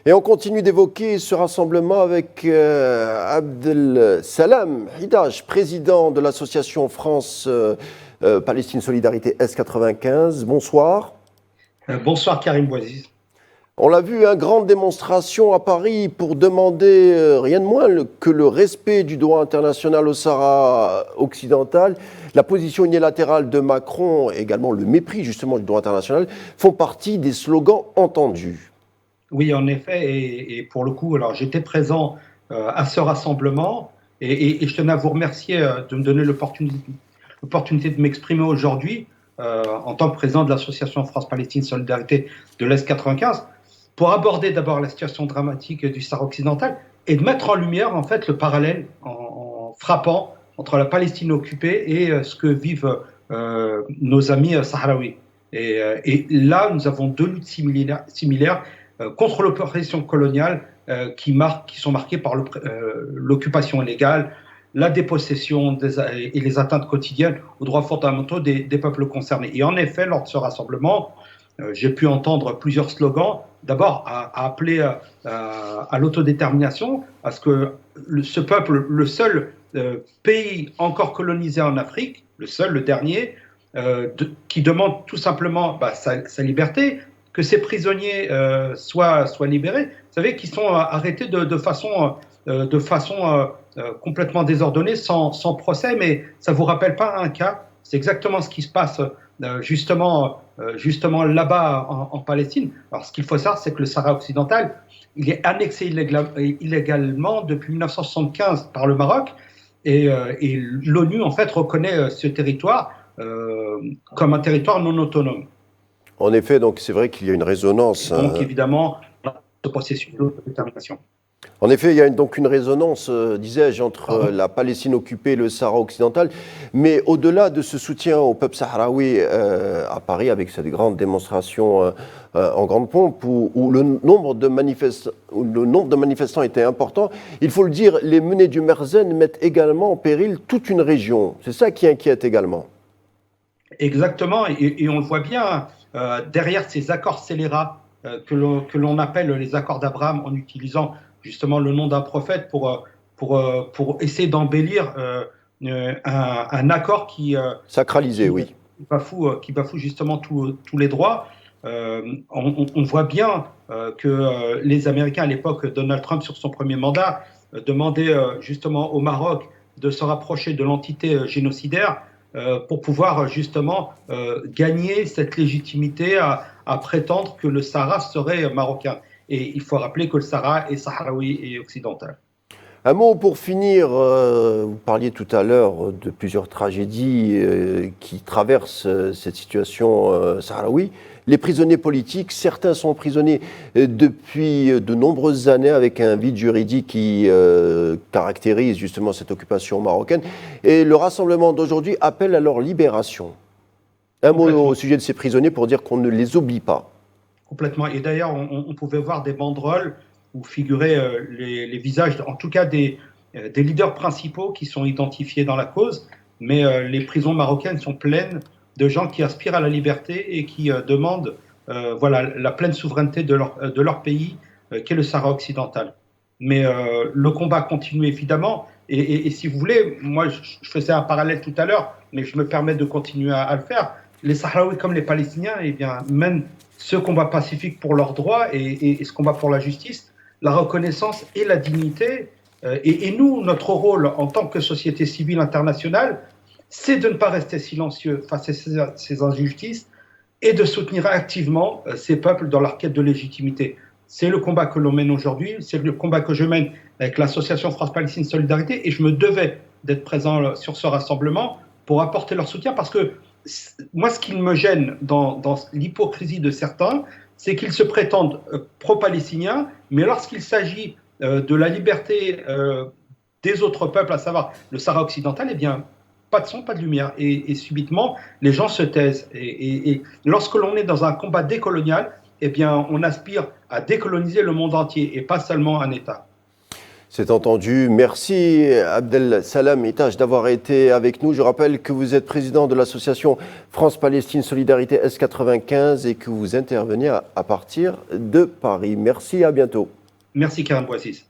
Et on continue d'évoquer ce rassemblement avec Abdel Salam Hidaj, président de l'association France-Palestine Solidarité S95. Bonsoir. Bonsoir Karim Bouaziz. On l'a vu, une grande démonstration à Paris pour demander rien de moins que le respect du droit international au Sahara occidental. La position unilatérale de Macron, également le mépris justement du droit international, font partie des slogans entendus. Oui, en effet, et pour le coup, alors j'étais présent à ce rassemblement et je tenais à vous remercier de me donner l'opportunité de m'exprimer aujourd'hui en tant que président de l'association France-Palestine Solidarité de l'Est 95 pour aborder d'abord la situation dramatique du Sahara occidental et de mettre en lumière en fait le parallèle en frappant entre la Palestine occupée et ce que vivent nos amis sahraouis. Et là, nous avons deux luttes similaires contre l'oppression coloniale qui sont marquées par l'occupation illégale, la dépossession et les atteintes quotidiennes aux droits fondamentaux des peuples concernés. Et en effet, lors de ce rassemblement, j'ai pu entendre plusieurs slogans. D'abord, à appeler à l'autodétermination, à ce que ce peuple, le seul pays encore colonisé en Afrique, le dernier, qui demande tout simplement sa liberté, que ces prisonniers soient libérés, vous savez, qui sont arrêtés de façon complètement désordonnée, sans procès, mais ça ne vous rappelle pas un cas? C'est exactement ce qui se passe justement là-bas en Palestine. Alors, ce qu'il faut savoir, c'est que le Sahara occidental, il est annexé illégalement depuis 1975 par le Maroc, et l'ONU, en fait, reconnaît ce territoire comme un territoire non autonome. En effet, donc c'est vrai qu'il y a une résonance. Donc, évidemment, ce processus d'autodétermination. En effet, il y a donc une résonance, disais-je, entre la Palestine occupée et le Sahara occidental. Mais au-delà de ce soutien au peuple sahraoui à Paris, avec cette grande démonstration en grande pompe, où le nombre de manifestants était important, il faut le dire, les menées du Merzen mettent également en péril toute une région. C'est ça qui inquiète également. Exactement, et on le voit bien, derrière ces accords scélérats que l'on appelle les accords d'Abraham, en utilisant justement le nom d'un prophète pour essayer d'embellir un accord qui sacralisé, oui, qui bafoue justement tous les droits. On voit bien que les Américains, à l'époque, Donald Trump, sur son premier mandat, demandaient justement au Maroc de se rapprocher de l'entité génocidaire pour pouvoir justement gagner cette légitimité à prétendre que le Sahara serait marocain. Et il faut rappeler que le Sahara est sahraoui et occidental. Un mot pour finir, vous parliez tout à l'heure de plusieurs tragédies qui traversent cette situation sahraoui. Les prisonniers politiques, certains sont prisonniers depuis de nombreuses années avec un vide juridique qui caractérise justement cette occupation marocaine. Et le rassemblement d'aujourd'hui appelle à leur libération. Un mot au sujet de ces prisonniers pour dire qu'on ne les oublie pas. Complètement. Et d'ailleurs, on pouvait voir des banderoles où figuraient les visages, en tout cas des leaders principaux qui sont identifiés dans la cause. Mais les prisons marocaines sont pleines de gens qui aspirent à la liberté et qui demandent la pleine souveraineté de leur pays, qu'est le Sahara occidental. Mais le combat continue évidemment. Et si vous voulez, moi je faisais un parallèle tout à l'heure, mais je me permets de continuer à le faire. Les Sahraouis comme les Palestiniens, eh bien, mènent ce combat pacifique pour leurs droits et ce combat pour la justice, la reconnaissance et la dignité. Et nous, notre rôle en tant que société civile internationale, c'est de ne pas rester silencieux face à ces injustices et de soutenir activement ces peuples dans leur quête de légitimité. C'est le combat que l'on mène aujourd'hui, c'est le combat que je mène avec l'association France-Palestine Solidarité, et je me devais d'être présent sur ce rassemblement pour apporter leur soutien, parce que moi, ce qui me gêne dans l'hypocrisie de certains, c'est qu'ils se prétendent pro-palestiniens, mais lorsqu'il s'agit de la liberté des autres peuples, à savoir le Sahara occidental, eh bien, pas de son, pas de lumière. Et subitement, les gens se taisent. Et lorsque l'on est dans un combat décolonial, eh bien, on aspire à décoloniser le monde entier et pas seulement un État. C'est entendu. Merci Abdel Salam Itache d'avoir été avec nous. Je rappelle que vous êtes président de l'association France-Palestine Solidarité S95 et que vous intervenez à partir de Paris. Merci, à bientôt. Merci Karim Bouaziz.